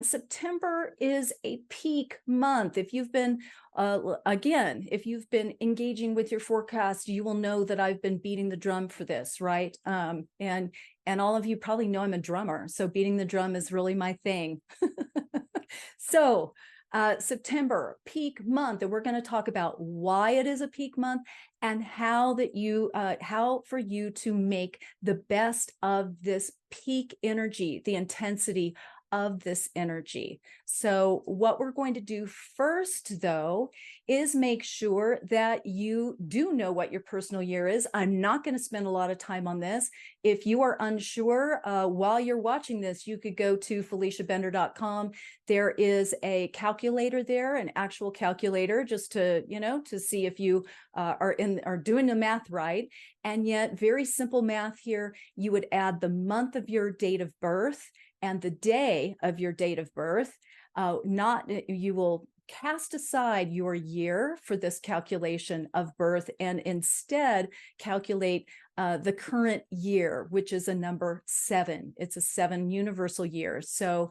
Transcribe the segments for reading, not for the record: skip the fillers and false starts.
September is a peak month. If you've been, if you've been engaging with your forecast, you will know that I've been beating the drum for this, right? And all of you probably know I'm a drummer, so beating the drum is really my thing. So September, peak month, and we're going to talk about why it is a peak month and how for you to make the best of this peak energy, the intensity of this energy. So what we're going to do first, though, is make sure that you do know what your personal year is. I'm not going to spend a lot of time on this. If you are unsure, while you're watching this, you could go to FeliciaBender.com. There is a calculator there, an actual calculator, just to, to see if you are doing the math right. And yet, very simple math here. You would add the month of your date of birth and the day of your date of birth. You will cast aside your year for this calculation of birth and instead calculate the current year, which is a number 7. It's a 7 universal year. So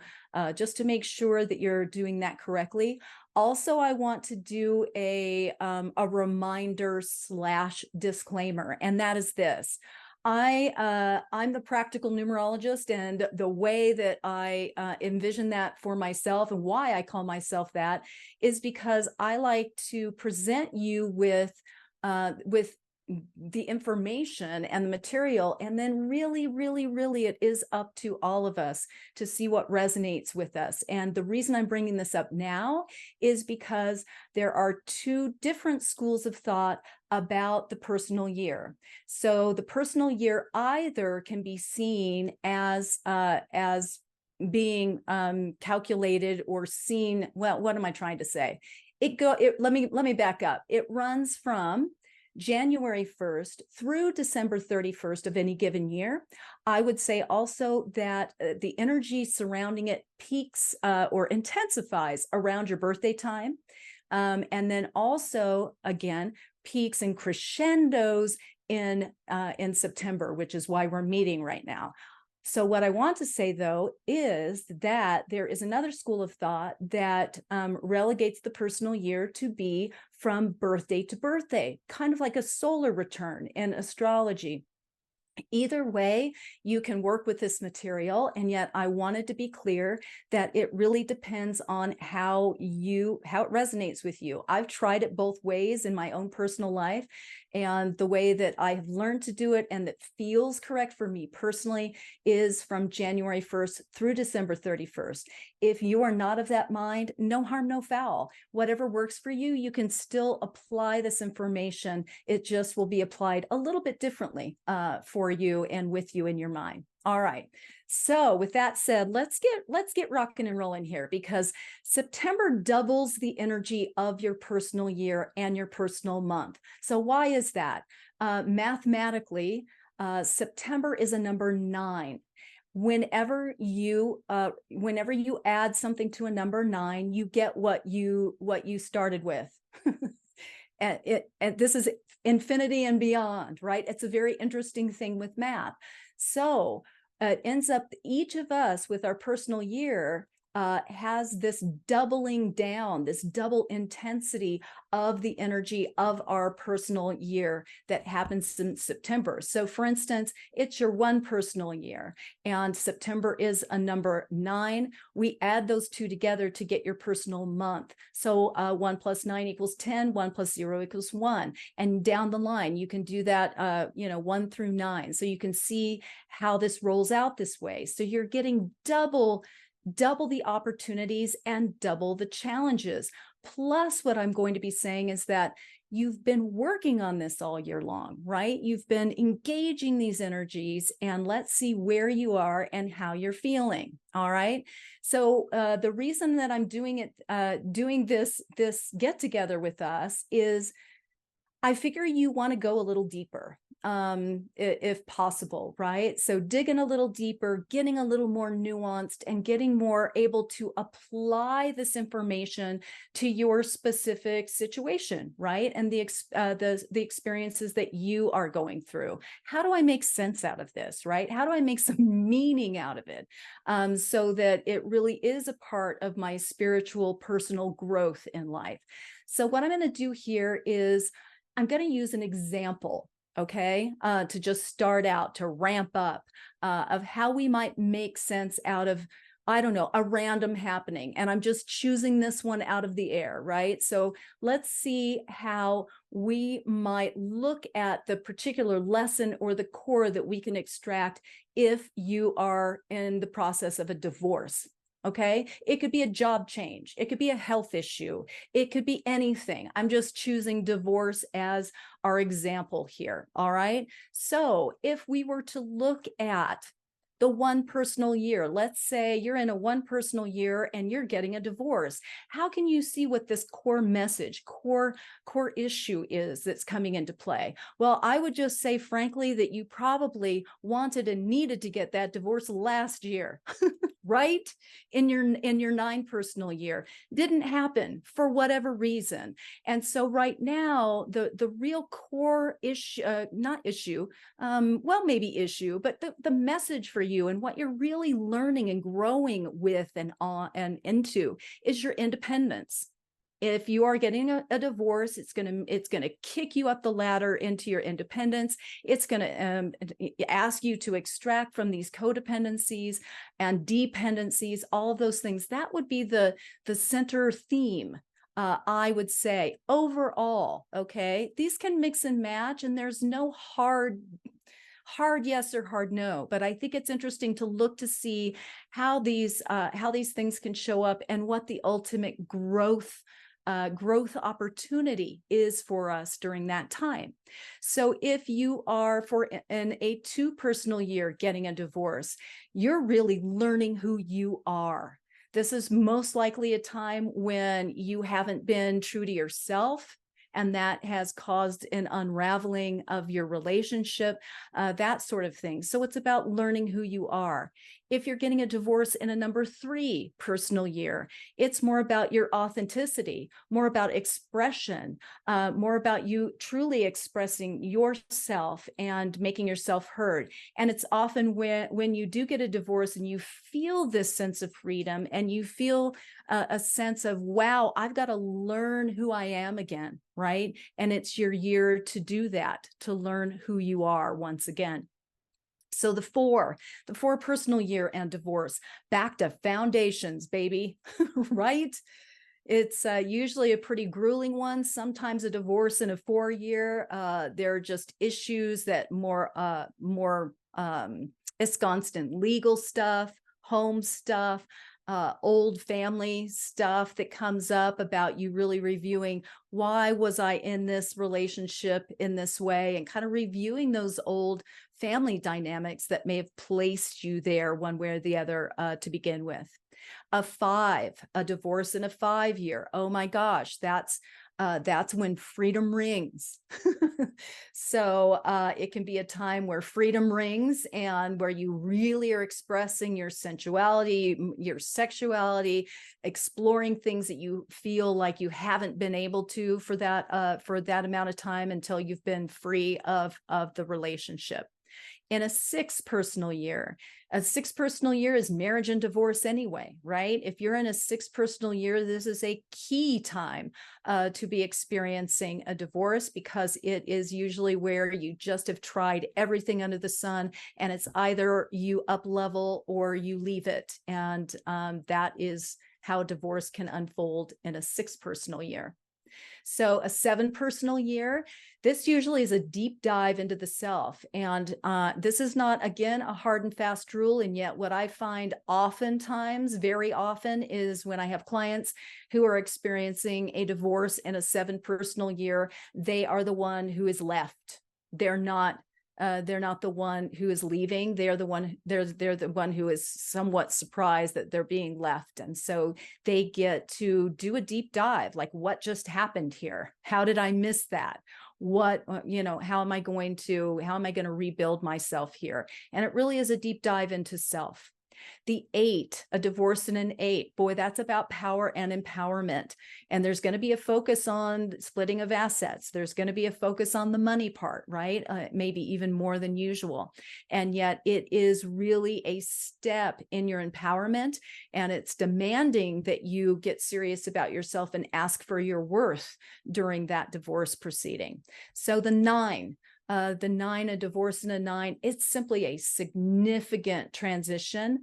just to make sure that you're doing that correctly. Also, I want to do a reminder / disclaimer, and that is this. I'm the practical numerologist, and the way that I envision that for myself and why I call myself that is because I like to present you with the information and the material, and then really it is up to all of us to see what resonates with us. And the reason I'm bringing this up now is because there are 2 different schools of thought about the personal year. So the personal year either can be seen as being calculated or seen. Well, what am I trying to say? Let me back up. It runs from January 1st through December 31st of any given year. I would say also that the energy surrounding it peaks or intensifies around your birthday time. And then also, again, peaks and crescendos in September, which is why we're meeting right now. So what I want to say, though, is that there is another school of thought that relegates the personal year to be from birthday to birthday, kind of like a solar return in astrology. Either way, you can work with this material, and yet I wanted to be clear that it really depends on how it resonates with you. I've tried it both ways in my own personal life, and the way that I have learned to do it and that feels correct for me personally is from January 1st through December 31st. If you are not of that mind, no harm, no foul. Whatever works for you, you can still apply this information. It just will be applied a little bit differently for you and with you in your mind. All right. So with that said, let's get rocking and rolling here, because September doubles the energy of your personal year and your personal month. So why is that? Mathematically, September is a number 9. Whenever you add something to a number 9, you get what you started with. And this is infinity and beyond, right? It's a very interesting thing with math. So it ends up each of us with our personal year has this doubling down, this double intensity of the energy of our personal year that happens in September. So for instance, it's your 1 personal year, and September is a number 9. We add those 2 together to get your personal month. So 1 + 9 = 10, 1 + 0 = 1. And down the line, you can do that, 1 through 9. So you can see how this rolls out this way. So you're getting double the opportunities and double the challenges. Plus, what I'm going to be saying is that you've been working on this all year long, right? You've been engaging these energies, and let's see where you are and how you're feeling. All right. So the reason that I'm doing this get together with us is I figure you want to go a little deeper, if possible, right? So digging a little deeper, getting a little more nuanced, and getting more able to apply this information to your specific situation, right? And the experiences that you are going through. How do I make sense out of this, right? How do I make some meaning out of it, so that it really is a part of my spiritual personal growth in life? So what I'm going to do here is I'm going to use an example, okay, to just start out, to ramp up, of how we might make sense out of, I don't know, a random happening. And I'm just choosing this one out of the air, right? So let's see how we might look at the particular lesson or the core that we can extract if you are in the process of a divorce. Okay, it could be a job change. It could be a health issue. It could be anything. I'm just choosing divorce as our example here. All right. So if we were to look at the one personal year, let's say you're in a one personal year and you're getting a divorce. How can you see what this core message, core issue is that's coming into play? Well, I would just say, frankly, that you probably wanted and needed to get that divorce last year. Right? In your 9 personal year. Didn't happen for whatever reason. And so right now, the real core issue, not issue, well, maybe issue, but the message for you and what you're really learning and growing with and on and into is your independence. If you are getting a divorce, it's gonna kick you up the ladder into your independence. It's gonna ask you to extract from these codependencies and dependencies, all of those things. That would be the center theme. I would say overall, okay, these can mix and match, and there's no hard yes or hard no, but I think it's interesting to look to see how these things can show up and what the ultimate growth opportunity is for us during that time. So if you are in a 2 personal year getting a divorce, you're really learning who you are. This is most likely a time when you haven't been true to yourself, and that has caused an unraveling of your relationship, that sort of thing. So it's about learning who you are. If you're getting a divorce in a number 3 personal year, it's more about your authenticity, more about expression, more about you truly expressing yourself and making yourself heard. And it's often when you do get a divorce and you feel this sense of freedom and you feel a sense of, wow, I've got to learn who I am again, right? And it's your year to do that, to learn who you are once again. So the 4 personal year and divorce, back to foundations, baby, right? It's usually a pretty grueling one. Sometimes a divorce in a 4 year, there are just issues that more ensconced in legal stuff, home stuff, old family stuff that comes up about you really reviewing, why was I in this relationship in this way, and kind of reviewing those old family dynamics that may have placed you there one way or the other to begin with. A divorce in a 5 year. Oh my gosh, that's when freedom rings. So it can be a time where freedom rings and where you really are expressing your sensuality, your sexuality, exploring things that you feel like you haven't been able to for that amount of time until you've been free of the relationship. In a 6 personal year, a 6 personal year is marriage and divorce anyway, right? If you're in a 6 personal year, this is a key time to be experiencing a divorce, because it is usually where you just have tried everything under the sun, and it's either you up level or you leave it. And that is how divorce can unfold in a 6 personal year. So a 7 personal year, this usually is a deep dive into the self. And this is not, again, a hard and fast rule. And yet what I find oftentimes, very often, is when I have clients who are experiencing a divorce in a 7 personal year, they are the one who is left. They're not the one who is leaving. They're the one who is somewhat surprised that they're being left. And so they get to do a deep dive, like, what just happened here? How did I miss that? what, how am I going to rebuild myself here? And it really is a deep dive into self. The 8, a divorce and an 8, boy, that's about power and empowerment. And there's going to be a focus on splitting of assets. There's going to be a focus on the money part, right? Maybe even more than usual. And yet it is really a step in your empowerment, and it's demanding that you get serious about yourself and ask for your worth during that divorce proceeding. So the 9, a divorce and a 9, it's simply a significant transition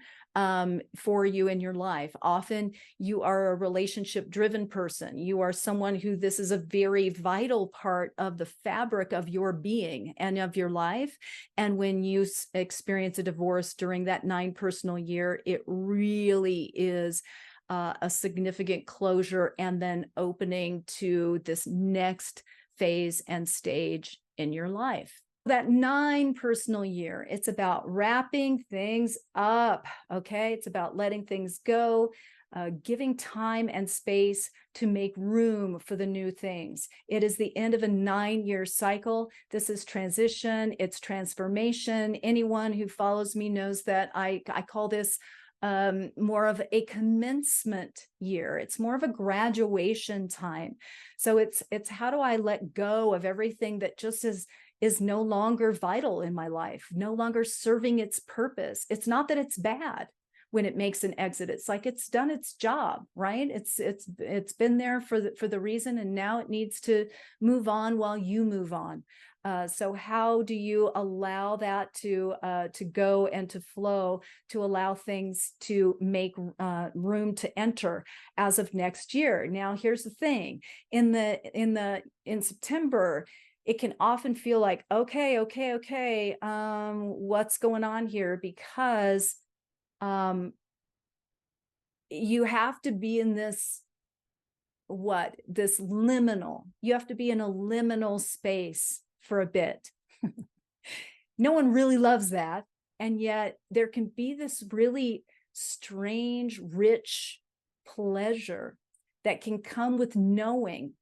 for you in your life. Often you are a relationship driven person. You are someone who this is a very vital part of the fabric of your being and of your life. And when you experience a divorce during that 9 personal year, it really is a significant closure and then opening to this next phase and stage in your life. That 9 personal year, it's about wrapping things up, okay? It's about letting things go, giving time and space to make room for the new things. It is the end of a 9-year cycle. This is transition, it's transformation. Anyone who follows me knows that I call this more of a commencement year. It's more of a graduation time. So it's how do I let go of everything that just is no longer vital in my life, no longer serving its purpose. It's not that it's bad when it makes an exit. It's like it's done its job, right? It's been there for the reason, and now it needs to move on while you move on. So how do you allow that to go and to flow, to allow things to make room to enter as of next year? Now, here's the thing: in September, it can often feel like, okay, what's going on here? Because you have to be in this liminal. You have to be in a liminal space for a bit. No one really loves that. And yet there can be this really strange, rich pleasure that can come with knowing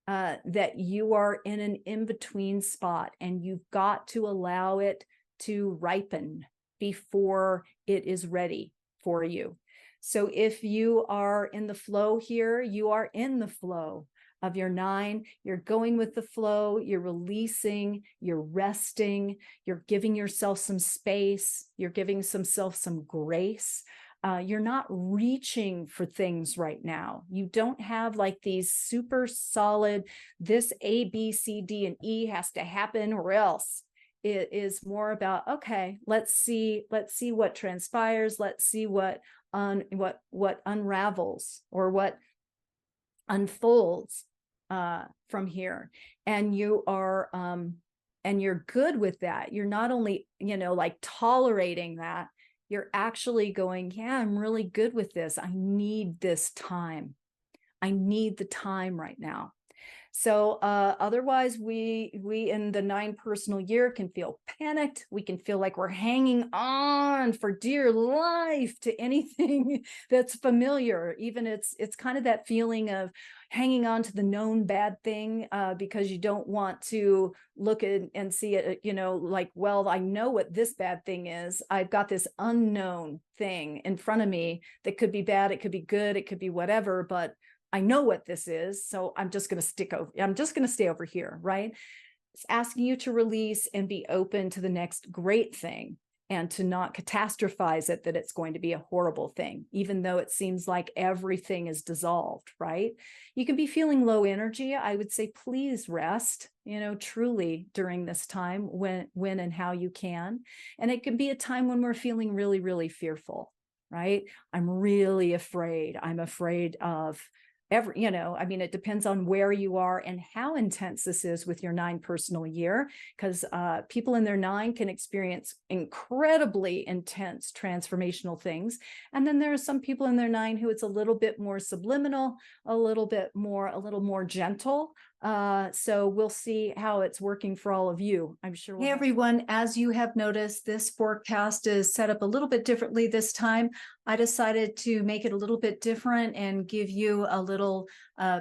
that you are in an in-between spot, and you've got to allow it to ripen before it is ready for you. So if you are in the flow here, you are in the flow of your 9, you're going with the flow, you're releasing, you're resting, you're giving yourself some space, you're giving yourself some grace. You're not reaching for things right now. You don't have like these super solid, this A, B, C, D, and E has to happen or else. It is more about, okay, let's see what transpires. Let's see what unravels or what unfolds from here. And you are and you're good with that. You're not only like tolerating that, you're actually going, yeah, I'm really good with this. I need this time. I need the time right now. So otherwise, we in the 9 personal year can feel panicked. We can feel like we're hanging on for dear life to anything that's familiar. Even it's kind of that feeling of hanging on to the known bad thing because you don't want to look at and see it, like, well, I know what this bad thing is. I've got this unknown thing in front of me that could be bad. It could be good. It could be whatever, but I know what this is, so I'm just going to stay over here, right? It's asking you to release and be open to the next great thing, and to not catastrophize it that it's going to be a horrible thing, even though it seems like everything is dissolved, right? You can be feeling low energy. I would say, please rest, truly during this time when and how you can. And it can be a time when we're feeling really, really fearful, right? I'm really afraid. I'm afraid of it depends on where you are and how intense this is with your 9 personal year, because people in their 9 can experience incredibly intense transformational things. And then there are some people in their 9 who it's a little bit more subliminal, a little more gentle. So we'll see how it's working for all of you. I'm sure. Hey, everyone, as you have noticed, this forecast is set up a little bit differently this time. I decided to make it a little bit different and give you a little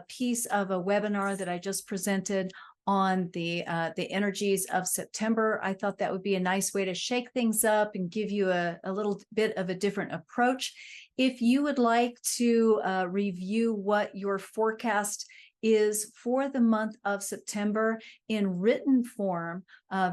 piece of a webinar that I just presented on the energies of September. I thought that would be a nice way to shake things up and give you a little bit of a different approach. If you would like to review what your forecast is for the month of September in written form,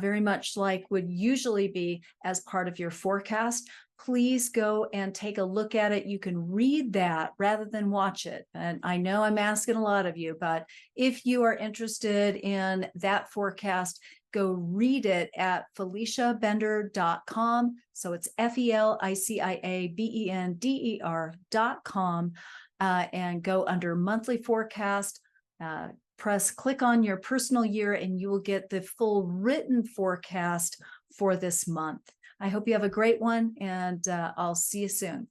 very much like would usually be as part of your forecast, please go and take a look at it. You can read that rather than watch it. And I know I'm asking a lot of you, but if you are interested in that forecast, go read it at FeliciaBender.com. So it's FeliciaBender.com, and go under monthly forecast, click on your personal year, and you will get the full written forecast for this month. I hope you have a great one, and I'll see you soon.